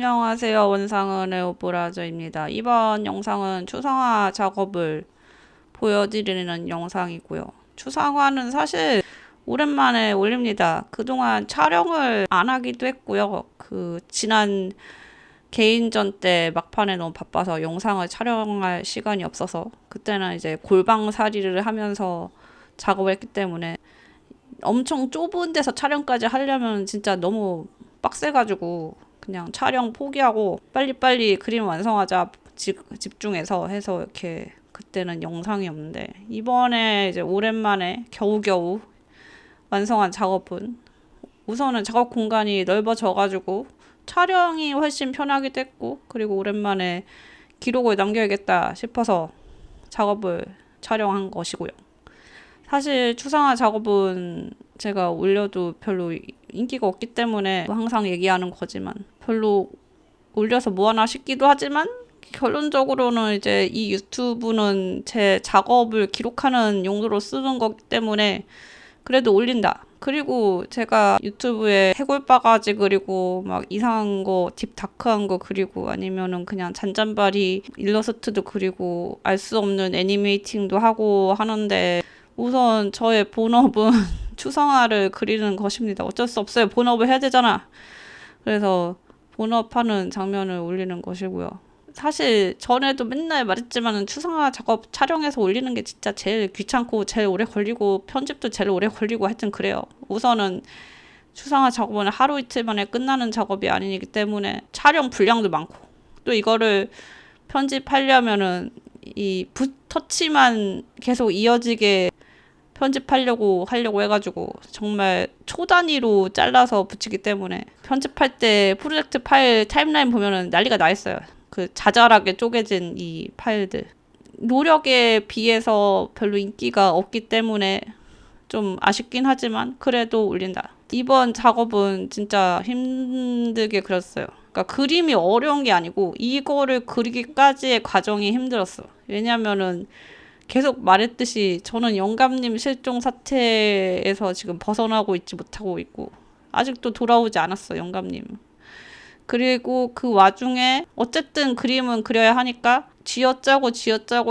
안녕하세요. 원상은의 오브라저입니다. 이번 영상은 추상화 작업을 보여드리는 영상이고요. 추상화는 사실 오랜만에 올립니다. 그동안 촬영을 안 하기도 했고요. 지난 개인전 때 막판에 너무 바빠서 영상을 촬영할 시간이 없어서 그때는 이제 골방살이를 하면서 작업을 했기 때문에 엄청 좁은 데서 촬영까지 하려면 진짜 너무 빡세가지고 그냥 촬영 포기하고 빨리빨리 그림 완성하자 집중해서 해서 이렇게 그때는 영상이 없는데 이번에 이제 오랜만에 겨우겨우 완성한 작업은 우선은 작업 공간이 넓어져가지고 촬영이 훨씬 편하기도 했고 그리고 오랜만에 기록을 남겨야겠다 싶어서 작업을 촬영한 것이고요. 사실 추상화 작업은 제가 올려도 별로 인기가 없기 때문에 항상 얘기하는 거지만 별로 올려서 뭐하나 싶기도 하지만 결론적으로는 이제 이 유튜브는 제 작업을 기록하는 용도로 쓰는 거기 때문에 그래도 올린다. 그리고 제가 유튜브에 해골바가지 그리고 막 이상한 거 딥다크한 거 그리고 아니면은 그냥 잔잔바리 일러스트도 그리고 알 수 없는 애니메이팅도 하고 하는데 우선 저의 본업은 추상화를 그리는 것입니다. 어쩔 수 없어요. 본업을 해야 되잖아. 그래서 본업하는 장면을 올리는 것이고요. 사실 전에도 맨날 말했지만 추상화 작업 촬영해서 올리는 게 진짜 제일 귀찮고 제일 오래 걸리고 편집도 제일 오래 걸리고 하여튼 그래요. 우선은 추상화 작업은 하루 이틀 만에 끝나는 작업이 아니기 때문에 촬영 분량도 많고 또 이거를 편집하려면은 이 붓터치만 계속 이어지게 편집하려고 해가지고 정말 초 단위로 잘라서 붙이기 때문에 편집할 때 프로젝트 파일 타임라인 보면은 난리가 나 있어요. 자잘하게 쪼개진 이 파일들. 노력에 비해서 별로 인기가 없기 때문에 좀 아쉽긴 하지만 그래도 올린다. 이번 작업은 진짜 힘들게 그렸어요. 그러니까 그림이 어려운 게 아니고 이거를 그리기까지의 과정이 힘들었어. 왜냐면은 계속 말했듯이 저는 영감님 실종 사태에서 지금 벗어나고 있지 못하고 있고 아직도 돌아오지 않았어 영감님. 그리고 그 와중에 어쨌든 그림은 그려야 하니까 쥐어짜고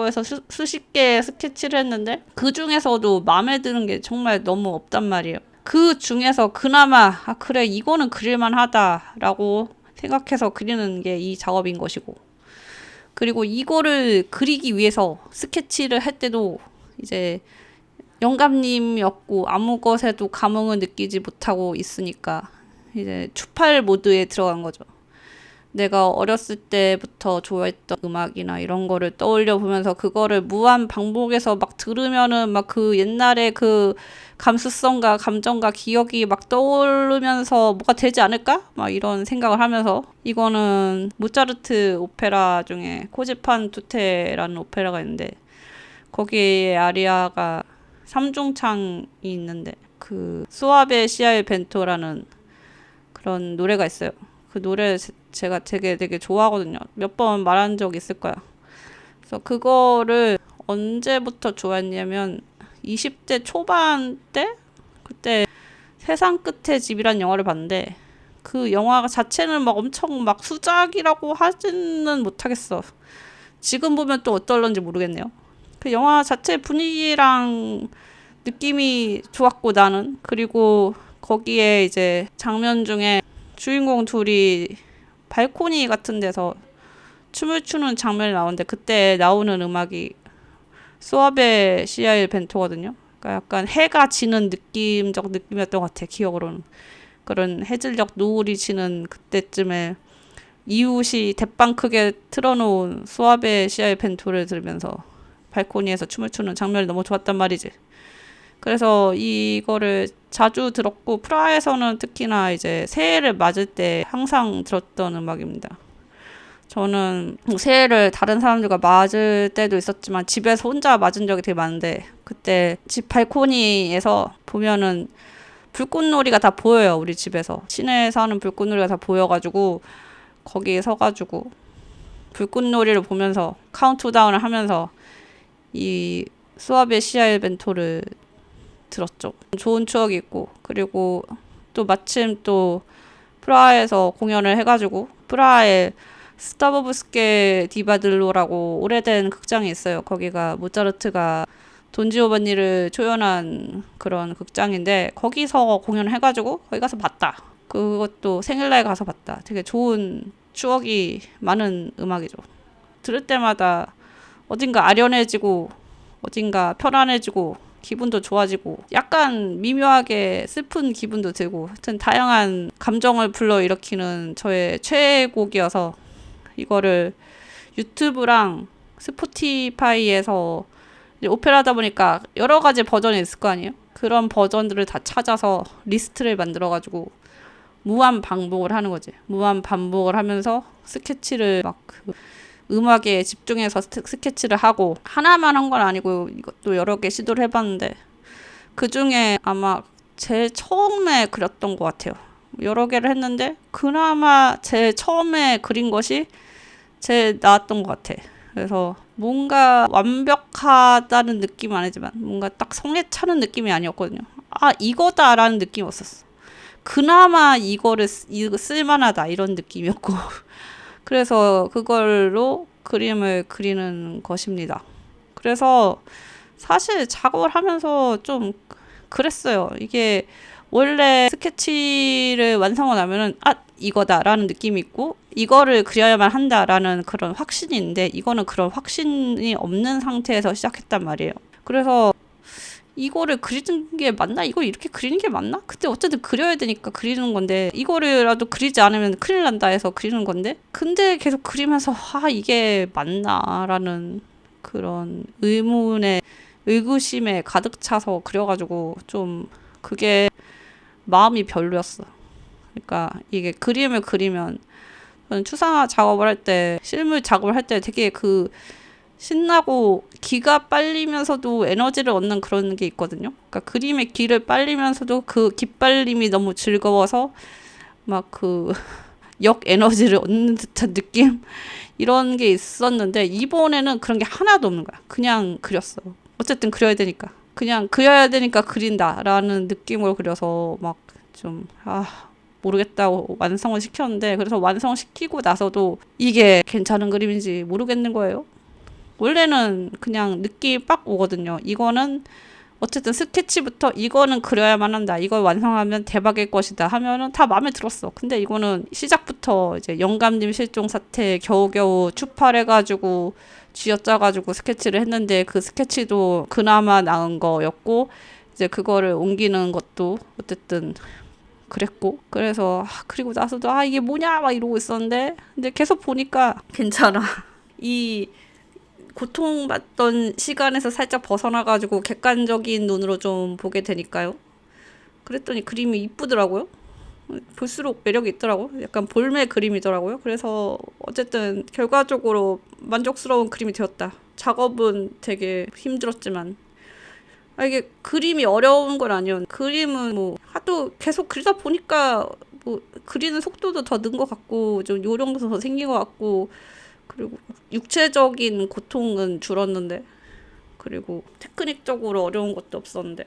해서 수십 개의 스케치를 했는데 그 중에서도 마음에 드는 게 정말 너무 없단 말이에요. 그 중에서 그나마 그래 이거는 그릴만 하다라고 생각해서 그리는 게 이 작업인 것이고 그리고 이거를 그리기 위해서 스케치를 할 때도 이제 영감님이었고 아무 것에도 감흥을 느끼지 못하고 있으니까 이제 추팔 모드에 들어간 거죠. 내가 어렸을 때부터 좋아했던 음악이나 이런 거를 떠올려 보면서 그거를 무한 반복해서 막 들으면은 막 그 옛날의 그 감수성과 감정과 기억이 막 떠오르면서 뭐가 되지 않을까? 막 이런 생각을 하면서 이거는 모차르트 오페라 중에 코지판 투테라는 오페라가 있는데 거기에 아리아가 삼중창이 있는데 수아베 시아의 벤토라는 그런 노래가 있어요. 그 노래 제가 되게 좋아하거든요. 몇 번 말한 적 있을 거야. 그래서 그거를 언제부터 좋아했냐면 20대 초반 때 그때 세상 끝의 집이란 영화를 봤는데 그 영화 자체는 막 엄청 막 수작이라고 하지는 못하겠어. 지금 보면 또 어떨런지 모르겠네요. 그 영화 자체 분위기랑 느낌이 좋았고 나는 그리고 거기에 이제 장면 중에 주인공 둘이 발코니 같은 데서 춤을 추는 장면이 나오는데 그때 나오는 음악이 수아베 시아일 벤토거든요. 그러니까 약간 해가 지는 느낌이었던 것 같아. 기억으로는 그런 해질녘 노을이 지는 그때쯤에 이웃이 대빵 크게 틀어놓은 수아베 시아일 벤토를 들으면서 발코니에서 춤을 추는 장면이 너무 좋았단 말이지. 그래서 이거를 자주 들었고 프라하에서는 특히나 이제 새해를 맞을 때 항상 들었던 음악입니다. 저는 새해를 다른 사람들과 맞을 때도 있었지만 집에서 혼자 맞은 적이 되게 많은데 그때 집 발코니에서 보면은 불꽃놀이가 다 보여요. 우리 집에서 시내에서 하는 불꽃놀이가 다 보여가지고 거기에 서가지고 불꽃놀이를 보면서 카운트다운을 하면서 이 수아베 시아일 벤토를 들었죠. 좋은 추억이 있고 그리고 또 마침 또 프라하에서 공연을 해가지고 프라하에 스타보브스케 디바들로라고 오래된 극장이 있어요. 거기가 모차르트가 돈 지오반니를 초연한 그런 극장인데 거기서 공연을 해가지고 거기 가서 봤다. 그것도 생일날 가서 봤다. 되게 좋은 추억이 많은 음악이죠. 들을 때마다 어딘가 아련해지고 어딘가 편안해지고 기분도 좋아지고 약간 미묘하게 슬픈 기분도 들고 하여튼 다양한 감정을 불러일으키는 저의 최애곡이어서 이거를 유튜브랑 스포티파이에서 이제 오페라다 보니까 여러 가지 버전이 있을 거 아니에요? 그런 버전들을 다 찾아서 리스트를 만들어가지고 무한 반복을 하는 거지. 무한 반복을 하면서 스케치를 그 음악에 집중해서 스케치를 하고 하나만 한 건 아니고 이것도 여러 개 시도를 해봤는데 그 중에 아마 제일 처음에 그렸던 것 같아요. 여러 개를 했는데 그나마 제일 처음에 그린 것이 제일 나았던 것 같아. 그래서 뭔가 완벽하다는 느낌은 아니지만 뭔가 딱 성에 차는 느낌이 아니었거든요. 아 이거다라는 느낌이 없었어. 그나마 이거를 이거 쓸만하다 이런 느낌이었고 그래서 그걸로 그림을 그리는 것입니다. 그래서 사실 작업을 하면서 좀 그랬어요. 이게 원래 스케치를 완성을 하면은 이거다라는 느낌이 있고 이거를 그려야만 한다라는 그런 확신이 있는데 이거는 그런 확신이 없는 상태에서 시작했단 말이에요. 그래서 이거를 그리는 게 맞나? 이걸 이렇게 그리는 게 맞나? 근데 어쨌든 그려야 되니까 그리는 건데 이거를라도 그리지 않으면 큰일 난다 해서 그리는 건데 근데 계속 그리면서 이게 맞나? 라는 그런 의구심에 가득 차서 그려가지고 좀 그게 마음이 별로였어. 그러니까 이게 그림을 그리면 저는 추상화 작업을 할 때 실물 작업을 할 때 되게 신나고 기가 빨리면서도 에너지를 얻는 그런 게 있거든요. 그러니까 그림의 기를 빨리면서도 그 기빨림이 너무 즐거워서 막 역 에너지를 얻는 듯한 느낌 이런 게 있었는데 이번에는 그런 게 하나도 없는 거야. 그냥 그렸어. 어쨌든 그려야 되니까. 그냥 그려야 되니까 그린다라는 느낌으로 그려서 막 좀 모르겠다고 완성을 시켰는데 그래서 완성시키고 나서도 이게 괜찮은 그림인지 모르겠는 거예요. 원래는 그냥 느낌이 빡 오거든요. 이거는 어쨌든 스케치부터 이거는 그려야만 한다. 이걸 완성하면 대박일 것이다 하면은 다 마음에 들었어. 근데 이거는 시작부터 이제 영감님 실종 사태 겨우겨우 추팔해가지고 쥐어짜가지고 스케치를 했는데 그 스케치도 그나마 나은 거였고 이제 그거를 옮기는 것도 어쨌든 그랬고 그래서 그리고 나서도 이게 뭐냐 막 이러고 있었는데 근데 계속 보니까 괜찮아. 이 고통받던 시간에서 살짝 벗어나가지고 객관적인 눈으로 좀 보게 되니까요. 그랬더니 그림이 이쁘더라고요. 볼수록 매력이 있더라고요. 약간 볼매 그림이더라고요. 그래서 어쨌든 결과적으로 만족스러운 그림이 되었다. 작업은 되게 힘들었지만 이게 그림이 어려운 건 아니었는데 그림은 뭐 하도 계속 그리다 보니까 뭐 그리는 속도도 더 는 것 같고 좀 요령도 더 생긴 것 같고 그리고 육체적인 고통은 줄었는데 그리고 테크닉적으로 어려운 것도 없었는데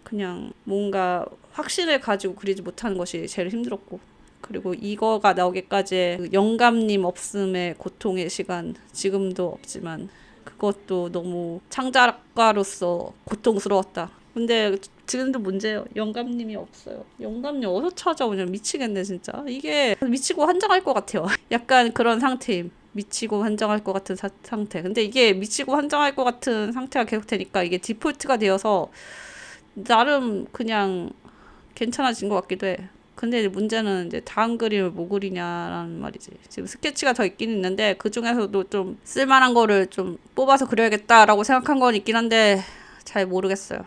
그냥 뭔가 확신을 가지고 그리지 못하는 것이 제일 힘들었고 그리고 이거가 나오기까지의 그 영감님 없음의 고통의 시간 지금도 없지만 그것도 너무 창작가로서 고통스러웠다. 근데 지금도 문제예요. 영감님이 없어요. 영감님 어디서 찾아오냐 미치겠네 진짜. 이게 미치고 환장할 것 같아요. 약간 그런 상태임. 미치고 환장할 것 같은 상태. 근데 이게 미치고 환장할 것 같은 상태가 계속되니까 이게 디폴트가 되어서 나름 그냥 괜찮아진 것 같기도 해. 근데 이제 문제는 이제 다음 그림을 뭐 그리냐라는 말이지. 지금 스케치가 더 있긴 있는데 그 중에서도 좀 쓸만한 거를 좀 뽑아서 그려야겠다라고 생각한 건 있긴 한데 잘 모르겠어요.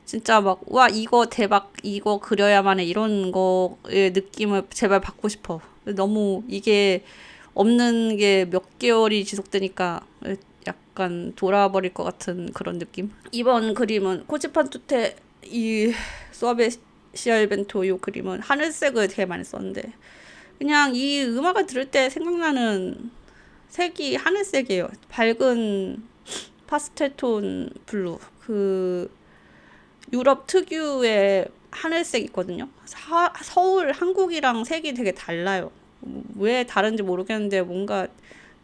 진짜 막 이거 대박 이거 그려야만 해 이런 거의 느낌을 제발 받고 싶어. 너무 이게 없는 게 몇 개월이 지속되니까 약간 돌아버릴 것 같은 그런 느낌. 이번 그림은 코지판 투테 이 수아베 시알벤토 요 그림은 하늘색을 되게 많이 썼는데 그냥 이 음악을 들을 때 생각나는 색이 하늘색이에요. 밝은 파스텔 톤 블루. 유럽 특유의 하늘색 있거든요. 서울 한국이랑 색이 되게 달라요. 왜 다른지 모르겠는데 뭔가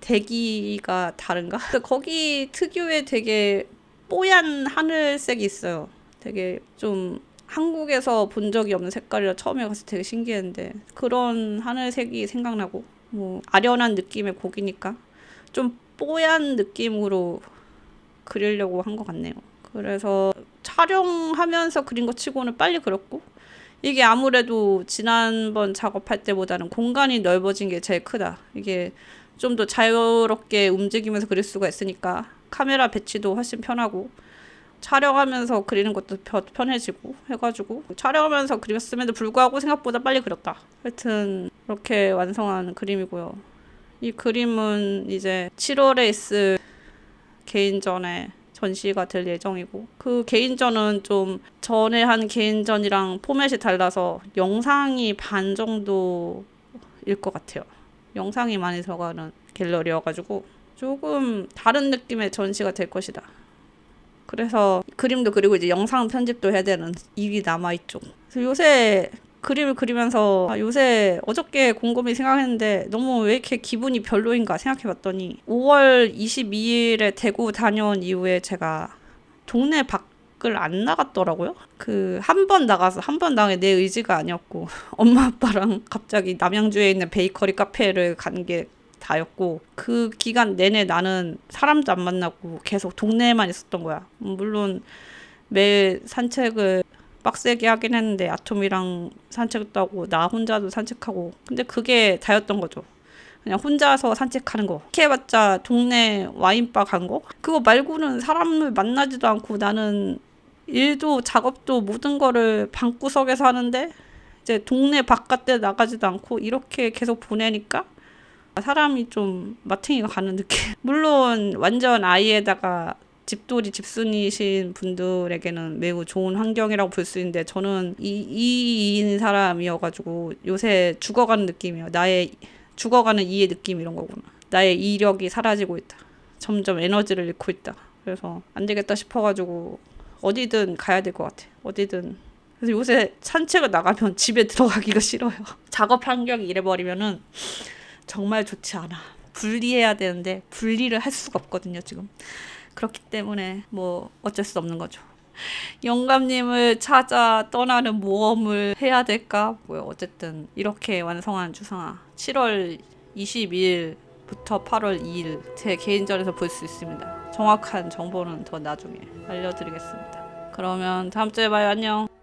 대기가 다른가? 거기 특유의 되게 뽀얀 하늘색이 있어요. 되게 좀 한국에서 본 적이 없는 색깔이라 처음에 갔을 때 되게 신기했는데 그런 하늘색이 생각나고 뭐 아련한 느낌의 곡이니까 좀 뽀얀 느낌으로 그리려고 한 것 같네요. 그래서 촬영하면서 그린 거 치고는 빨리 그렸고 이게 아무래도 지난번 작업할 때보다는 공간이 넓어진 게 제일 크다. 이게 좀 더 자유롭게 움직이면서 그릴 수가 있으니까 카메라 배치도 훨씬 편하고 촬영하면서 그리는 것도 편해지고 해가지고 촬영하면서 그렸음에도 불구하고 생각보다 빨리 그렸다. 하여튼 이렇게 완성한 그림이고요. 이 그림은 이제 7월에 있을 개인전에 전시가 될 예정이고 그 개인전은 좀 전에 한 개인전이랑 포맷이 달라서 영상이 반 정도일 것 같아요. 영상이 많이 들어가는 갤러리여가지고 조금 다른 느낌의 전시가 될 것이다. 그래서 그림도 그리고 이제 영상 편집도 해야 되는 일이 남아있죠. 그래서 요새 그림을 그리면서 요새 어저께 곰곰이 생각했는데 너무 왜 이렇게 기분이 별로인가 생각해봤더니 5월 22일에 대구 다녀온 이후에 제가 동네 밖을 안 나갔더라고요. 그 한 번 나가서 한 번 나간 게 내 의지가 아니었고 엄마 아빠랑 갑자기 남양주에 있는 베이커리 카페를 간 게 다였고 그 기간 내내 나는 사람도 안 만나고 계속 동네에만 있었던 거야. 물론 매일 산책을 빡세게 하긴 했는데 아톰이랑 산책도 하고 나 혼자도 산책하고 근데 그게 다였던 거죠. 그냥 혼자서 산책하는 거. 이렇게 해봤자 동네 와인바 간 거? 그거 말고는 사람을 만나지도 않고 나는 일도 작업도 모든 거를 방구석에서 하는데 이제 동네 바깥에 나가지도 않고 이렇게 계속 보내니까 사람이 좀 마탱이가 가는 느낌. 물론 완전 아이에다가 집돌이 집순이신 분들에게는 매우 좋은 환경이라고 볼 수 있는데 저는 이인 사람이어가지고 요새 죽어가는 느낌이에요. 나의 죽어가는 이의 느낌 이런 거구나. 나의 이력이 사라지고 있다. 점점 에너지를 잃고 있다. 그래서 안 되겠다 싶어가지고 어디든 가야 될 것 같아. 어디든. 그래서 요새 산책을 나가면 집에 들어가기가 싫어요. 작업 환경이 이래버리면은 정말 좋지 않아. 분리해야 되는데 분리를 할 수가 없거든요, 지금. 그렇기 때문에 뭐 어쩔 수 없는 거죠. 영감님을 찾아 떠나는 모험을 해야 될까? 뭐요. 어쨌든 이렇게 완성한 추상화 7월 22일부터 8월 2일 제 개인전에서 볼 수 있습니다. 정확한 정보는 더 나중에 알려드리겠습니다. 그러면 다음 주에 봐요. 안녕.